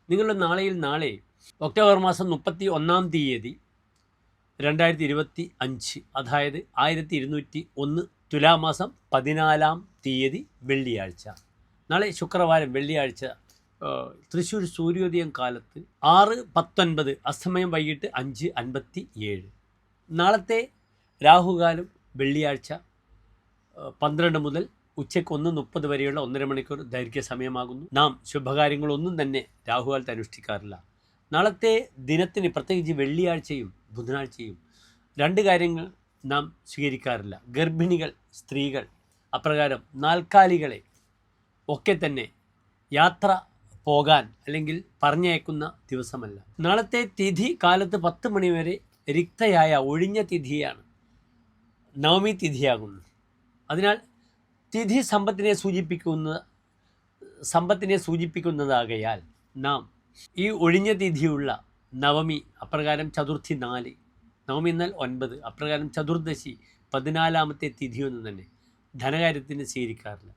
നിങ്ങളുടെ നാളെ ഒക്ടോബർ മാസം 31 തീയതി 2025, അതായത് 1201 തുലാമാസം 14 തീയതി വെള്ളിയാഴ്ച. നാളെ ശുക്രവാരം വെള്ളിയാഴ്ച തൃശ്ശൂർ സൂര്യോദയം കാലത്ത് 6:19, അസ്തമയം വൈകിട്ട് 5:57. നാളത്തെ രാഹുകാലം വെള്ളിയാഴ്ച 12 മുതൽ ഉച്ചയ്ക്ക് 1:30 വരെയുള്ള 1.5 മണിക്കൂർ ദൈർഘ്യ സമയമാകുന്നു. നാം ശുഭകാര്യങ്ങളൊന്നും തന്നെ രാഹുകാലത്ത് അനുഷ്ഠിക്കാറില്ല. നാളത്തെ ദിനത്തിന്, പ്രത്യേകിച്ച് വെള്ളിയാഴ്ചയും ബുധനാഴ്ചയും, 2 കാര്യങ്ങൾ നാം സ്വീകരിക്കാറില്ല. ഗർഭിണികൾ, സ്ത്രീകൾ, അപ്രകാരം നാൽക്കാലികളെ ഒക്കെ തന്നെ യാത്ര പോകാൻ അല്ലെങ്കിൽ പറഞ്ഞയക്കുന്ന ദിവസമല്ല. നാളത്തെ തിഥി കാലത്ത് 10 മണി വരെ റിക്തയായ ഒഴിഞ്ഞ തിഥിയാണ്, നവമി തിഥിയാകുന്നു. അതിനാൽ തിഥി സമ്പത്തിനെ സൂചിപ്പിക്കുന്നതാകയാൽ നാം ഈ ഒഴിഞ്ഞ തിഥിയുള്ള നവമി, അപ്രകാരം ചതുർത്ഥി 4, നവമി എന്നാൽ 9, അപ്രകാരം ചതുർദശി 14ാമത്തെ തിഥിയൊന്നും തന്നെ ധനകാര്യത്തിന് സ്വീകരിക്കാറില്ല.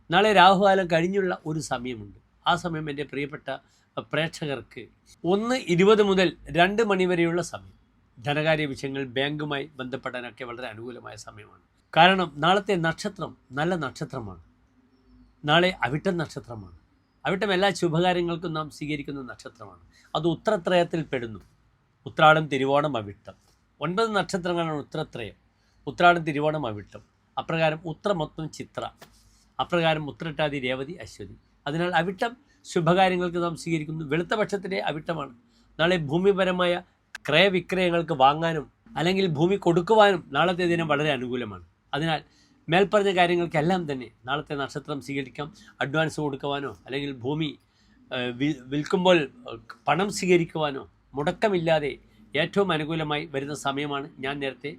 നാളെ രാഹുകാലം കഴിഞ്ഞുള്ള ഒരു സമയമുണ്ട്. ആ സമയം എൻ്റെ പ്രിയപ്പെട്ട പ്രേക്ഷകർക്ക് 1:20 മുതൽ 2 മണി വരെയുള്ള സമയം ധനകാര്യ വിഷയങ്ങൾ, ബാങ്കുമായി ബന്ധപ്പെടാനൊക്കെ വളരെ അനുകൂലമായ സമയമാണ്. കാരണം നാളത്തെ നക്ഷത്രം നല്ല നക്ഷത്രമാണ്. നാളെ അവിട്ടം നക്ഷത്രമാണ്. അവിട്ടം എല്ലാ ശുഭകാര്യങ്ങൾക്കും നാം സ്വീകരിക്കുന്ന നക്ഷത്രമാണ്. അത് ഉത്രത്രയത്തിൽ പെടുന്നു. ഉത്രാടം, തിരുവോണം, അവിട്ടം. 9 നക്ഷത്രങ്ങളാണ് ഉത്രത്രയം. ഉത്രാടം, തിരുവോണം, അവിട്ടം. അപ്രകാരം ഉത്രമൊത്തം ചിത്ര. അപ്രകാരം ഉത്രട്ടാതി, രേവതി, അശ്വതി. അതിനാൽ അവിട്ടം ശുഭകാര്യങ്ങൾക്ക് നാം സ്വീകരിക്കുന്നു. വെളുത്ത പക്ഷത്തിലെ അവിട്ടമാണ്. നാളെ ഭൂമിപരമായ ക്രയവിക്രയങ്ങൾക്ക് വാങ്ങാനും അല്ലെങ്കിൽ ഭൂമി കൊടുക്കുവാനും നാളത്തെ ദിനം വളരെ അനുകൂലമാണ്. അതിനാൽ മേൽപ്പറഞ്ഞ കാര്യങ്ങൾക്കെല്ലാം തന്നെ നാളത്തെ നക്ഷത്രം സ്വീകരിക്കാം. അഡ്വാൻസ് കൊടുക്കുവാനോ അല്ലെങ്കിൽ ഭൂമി വിൽക്കുമ്പോൾ പണം സ്വീകരിക്കുവാനോ മുടക്കമില്ലാതെ ഏറ്റവും അനുകൂലമായി വരുന്ന സമയമാണ് ഞാൻ നേരത്തെ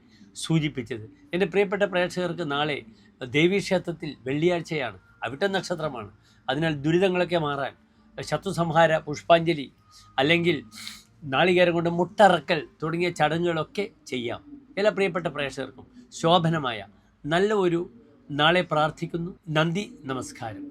സൂചിപ്പിച്ചത്. എൻ്റെ പ്രിയപ്പെട്ട പ്രേക്ഷകർക്ക് നാളെ ദേവീക്ഷേത്രത്തിൽ വെള്ളിയാഴ്ചയാണ്, അവിട്ട നക്ഷത്രമാണ്. അതിനാൽ ദുരിതങ്ങളൊക്കെ മാറാൻ ശത്രുസംഹാര പുഷ്പാഞ്ജലി അല്ലെങ്കിൽ നാളികേരം കൊണ്ട് മുട്ടറക്കൽ തുടങ്ങിയ ചടങ്ങുകളൊക്കെ ചെയ്യാം. എല്ലാ പ്രിയപ്പെട്ട പ്രേക്ഷകർക്കും ശോഭനമായ നല്ല ഒരു നാളെ പ്രാർത്ഥിക്കുന്നു. നന്ദി, നമസ്കാരം.